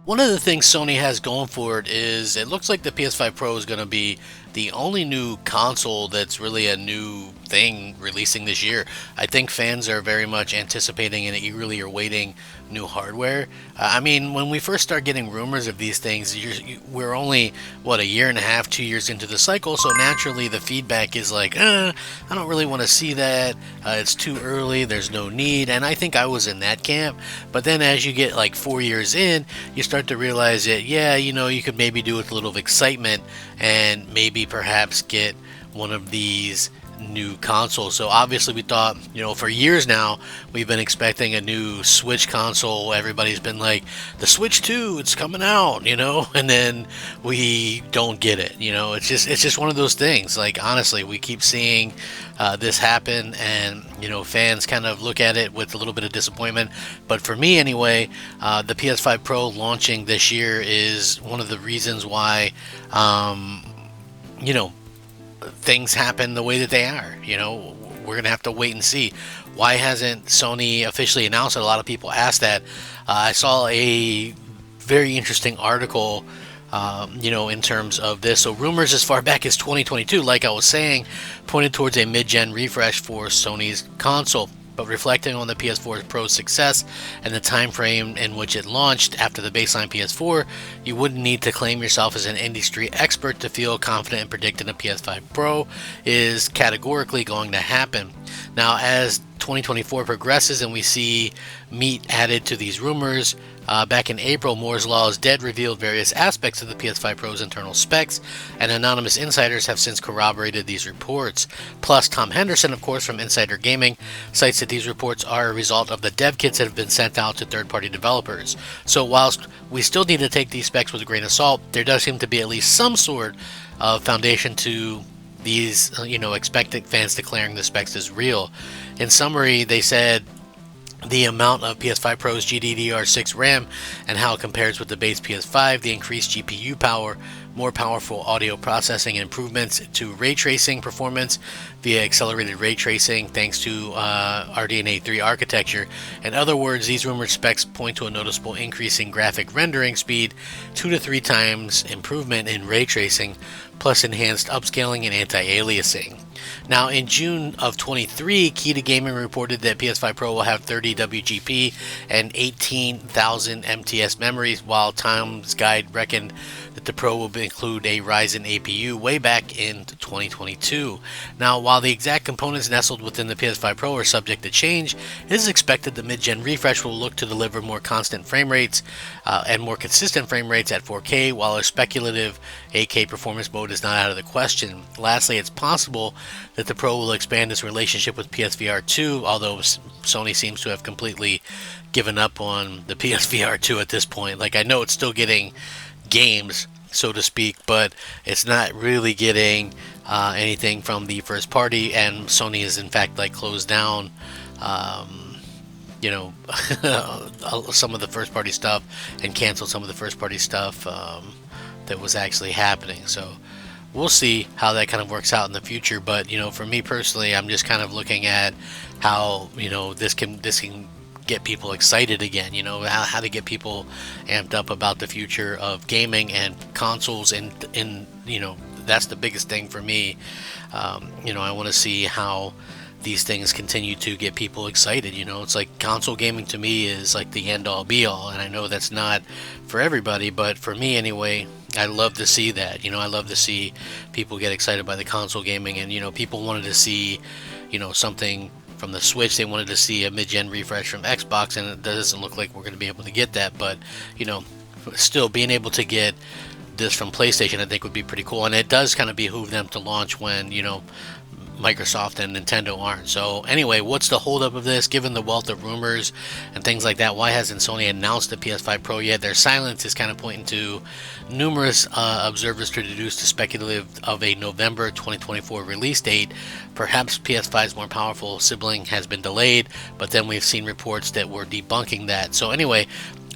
One of the things Sony has going for it is it looks like the PS5 Pro is going to be the only new console that's really a new thing releasing this year. I think fans are very much anticipating and eagerly awaiting new hardware. I mean, when we first start getting rumors of these things, we're only, what, a year and a half, 2 years into the cycle, so naturally the feedback is like, I don't really want to see that. It's too early, there's no need, and I think I was in that camp. But then as you get like 4 years in, you start to realize that, yeah, you could maybe do with a little excitement and maybe perhaps get one of these new consoles. So obviously we thought, for years now, we've been expecting a new Switch console. Everybody's been like, the Switch 2, it's coming out, and then we don't get it. It's just one of those things. Like, honestly, we keep seeing this happen, and fans kind of look at it with a little bit of disappointment. But for me anyway, the PS5 Pro launching this year is one of the reasons why you know things happen the way that they are. We're gonna have to wait and see. Why hasn't Sony officially announced it? A lot of people ask that. I saw a very interesting article, in terms of this. So rumors as far back as 2022, like I was saying, pointed towards a mid-gen refresh for Sony's console. But reflecting on the PS4 Pro's success and the time frame in which it launched after the baseline PS4, you wouldn't need to claim yourself as an industry expert to feel confident in predicting a PS5 Pro is categorically going to happen. Now, as 2024 progresses and we see meat added to these rumors, back in April, Moore's Law is Dead revealed various aspects of the PS5 Pro's internal specs, and anonymous insiders have since corroborated these reports. Plus, Tom Henderson, of course, from Insider Gaming, cites that these reports are a result of the dev kits that have been sent out to third-party developers. So whilst we still need to take these specs with a grain of salt, there does seem to be at least some sort of foundation to these, expectant fans declaring the specs as real. In summary, they said the amount of PS5 Pro's GDDR6 RAM and how it compares with the base PS5, the increased GPU power, more powerful audio processing, and improvements to ray tracing performance via accelerated ray tracing thanks to RDNA 3 architecture. In other words, these rumored specs point to a noticeable increase in graphic rendering speed, 2 to 3 times improvement in ray tracing, plus enhanced upscaling and anti-aliasing. Now, in June of 23, Key to Gaming reported that PS5 Pro will have 30 WGP and 18,000 MTS memories, while Tom's Guide reckoned that the Pro will include a Ryzen APU way back in 2022. Now, while the exact components nestled within the PS5 Pro are subject to change, it is expected the mid-gen refresh will look to deliver more constant frame rates and more consistent frame rates at 4K, while a speculative 8K performance mode is not out of the question. Lastly, it's possible that the Pro will expand its relationship with PSVR 2, although Sony seems to have completely given up on the PSVR 2 at this point. Like, I know it's still getting games, so to speak, but it's not really getting anything from the first party, and Sony is in fact closed down some of the first party stuff and canceled some of the first party stuff that was actually happening. So we'll see how that kind of works out in the future. But for me personally, I'm just kind of looking at how this can get people excited again. How to get people amped up about the future of gaming and consoles, and that's the biggest thing for me. I want to see how these things continue to get people excited. It's like console gaming to me is like the end all be all, and I know that's not for everybody, but for me anyway, I love to see that. I love to see people get excited by the console gaming, and people wanted to see something from the Switch. They wanted to see a mid-gen refresh from Xbox, and it doesn't look like we're going to be able to get that. But still being able to get this from PlayStation, I think would be pretty cool, and it does kind of behoove them to launch when Microsoft and Nintendo aren't. So anyway, what's the holdup of this? Given the wealth of rumors and things like that, why hasn't Sony announced the PS5 Pro yet? Their silence is kind of pointing to numerous observers to deduce the speculative of a November 2024 release date. Perhaps PS5's more powerful sibling has been delayed, but then we've seen reports that were debunking that. So anyway,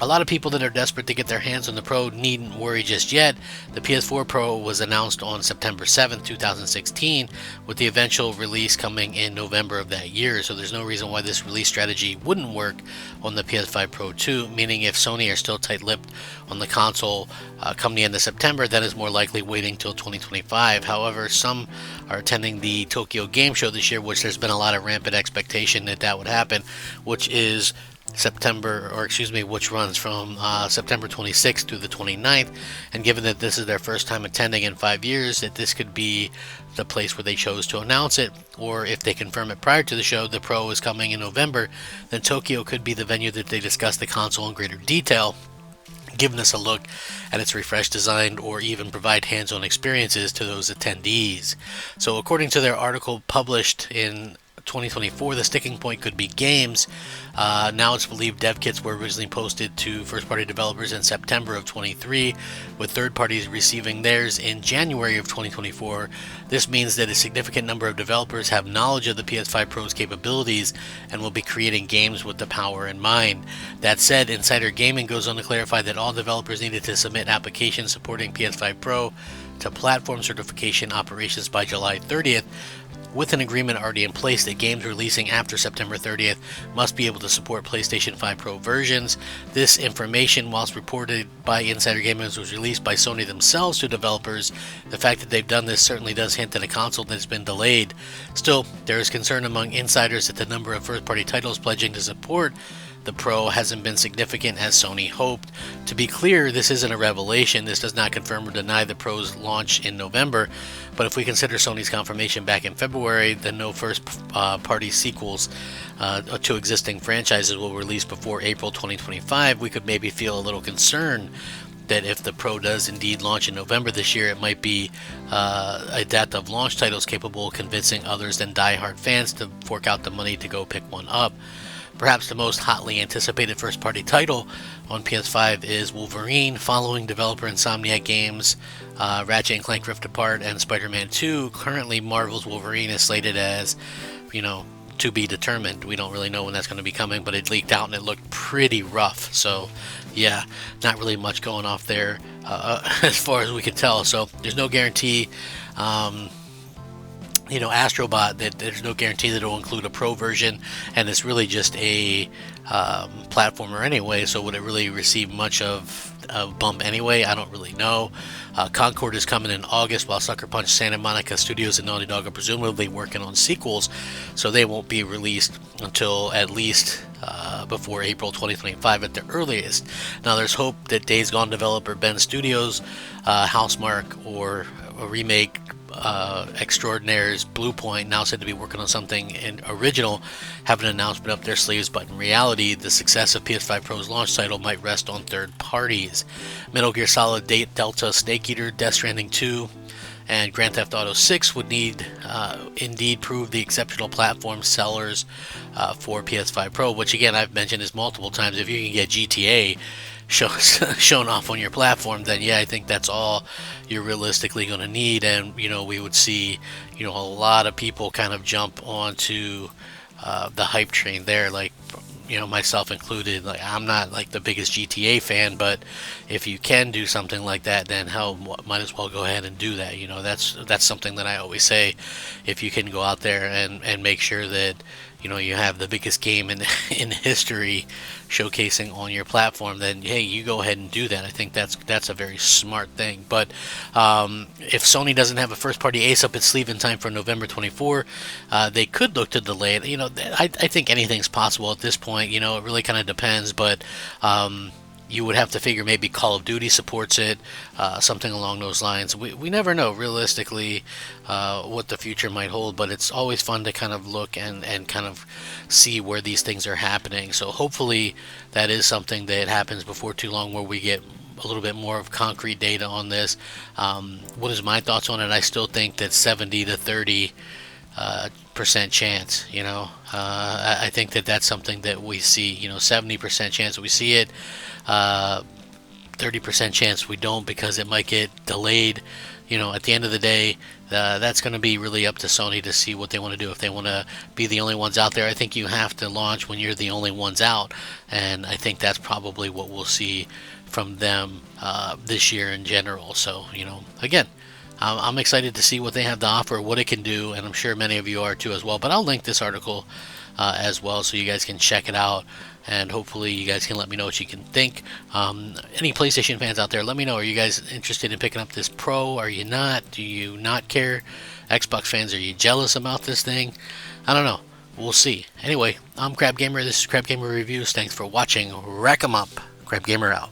A lot of people that are desperate to get their hands on the Pro needn't worry just yet. The PS4 Pro was announced on September 7th, 2016, with the eventual release coming in November of that year, so there's no reason why this release strategy wouldn't work on the PS5 Pro too, meaning if Sony are still tight-lipped on the console come the end of September, that is more likely waiting till 2025. However, some are attending the Tokyo Game Show this year, which there's been a lot of rampant expectation that that would happen, which is which runs from September 26th through the 29th. And given that this is their first time attending in 5 years, that this could be the place where they chose to announce it. Or if they confirm it prior to the show, the Pro is coming in November, then Tokyo could be the venue that they discuss the console in greater detail, giving us a look at its refreshed design or even provide hands-on experiences to those attendees. So according to their article published in 2024, the sticking point could be games. Now it's believed dev kits were originally posted to first-party developers in September of 23, with third parties receiving theirs in January of 2024. This means that a significant number of developers have knowledge of the PS5 Pro's capabilities and will be creating games with the power in mind. That said, Insider Gaming goes on to clarify that all developers needed to submit applications supporting PS5 Pro to platform certification operations by July 30th, with an agreement already in place that games releasing after September 30th must be able to support PlayStation 5 Pro versions. This information, whilst reported by Insider Gaming, was released by Sony themselves to developers. The fact that they've done this certainly does hint at a console that has been delayed. Still, there is concern among insiders that the number of first-party titles pledging to support the Pro hasn't been significant as Sony hoped. To be clear, this isn't a revelation. This does not confirm or deny the Pro's launch in November, but if we consider Sony's confirmation back in February that no first-party sequels to existing franchises will release before April 2025, we could maybe feel a little concerned that if the Pro does indeed launch in November this year, it might be a death of launch titles capable of convincing others than die-hard fans to fork out the money to go pick one up. Perhaps the most hotly anticipated first-party title on PS5 is Wolverine, following developer Insomniac Games, Ratchet & Clank Rift Apart, and Spider-Man 2. Currently, Marvel's Wolverine is slated as, to be determined. We don't really know when that's going to be coming, but it leaked out and it looked pretty rough. So, yeah, not really much going off there as far as we can tell. So, there's no guarantee. Astrobot, that there's no guarantee that it'll include a Pro version, and it's really just a platformer anyway, so would it really receive much of a bump anyway? I don't really know. Concord is coming in August, while Sucker Punch, Santa Monica Studios, and Naughty Dog are presumably working on sequels, so they won't be released until at least before April 2025 at the earliest. Now there's hope that Days Gone developer Ben Studios, Housemarque, or a remake Extraordinaire's Bluepoint, now said to be working on something original, have an announcement up their sleeves, but in reality, the success of PS5 Pro's launch title might rest on third parties. Metal Gear Solid Delta, Snake Eater, Death Stranding 2, and Grand Theft Auto 6 would indeed prove the exceptional platform sellers for PS5 Pro, which again I've mentioned this multiple times. If you can get GTA shown off on your platform, then yeah, I think that's all you're realistically going to need. And we would see a lot of people kind of jump onto the hype train there, like myself included. Like, I'm not like the biggest GTA fan, but if you can do something like that, then hell, might as well go ahead and do that. That's something that I always say. If you can go out there and make sure that you have the biggest game in history showcasing on your platform, then hey, you go ahead and do that. I think that's a very smart thing. But if Sony doesn't have a first-party ace up its sleeve in time for November 24, they could look to delay it. I think anything's possible at this point. It really kind of depends, but you would have to figure maybe Call of Duty supports it, something along those lines. We never know realistically what the future might hold, but it's always fun to kind of look and kind of see where these things are happening. So hopefully that is something that happens before too long, where we get a little bit more of concrete data on this. What is my thoughts on it? I still think that 70 to 30 percent chance. I think that's something that we see. 70% chance that we see it, 30% chance we don't, because it might get delayed at the end of the day, that's going to be really up to Sony to see what they want to do. If they want to be the only ones out there, I think you have to launch when you're the only ones out, and I think that's probably what we'll see from them this year in general. So, again, I'm excited to see what they have to offer, what it can do, and I'm sure many of you are too as well. But I'll link this article as well so you guys can check it out, and hopefully you guys can let me know what you can think. Any PlayStation fans out there, let me know. Are you guys interested in picking up this Pro? Are you not? Do you not care? Xbox fans, are you jealous about this thing? I don't know. We'll see. Anyway, I'm Crab Gamer. This is Crab Gamer Reviews. Thanks for watching. Rack 'em up. Crab Gamer out.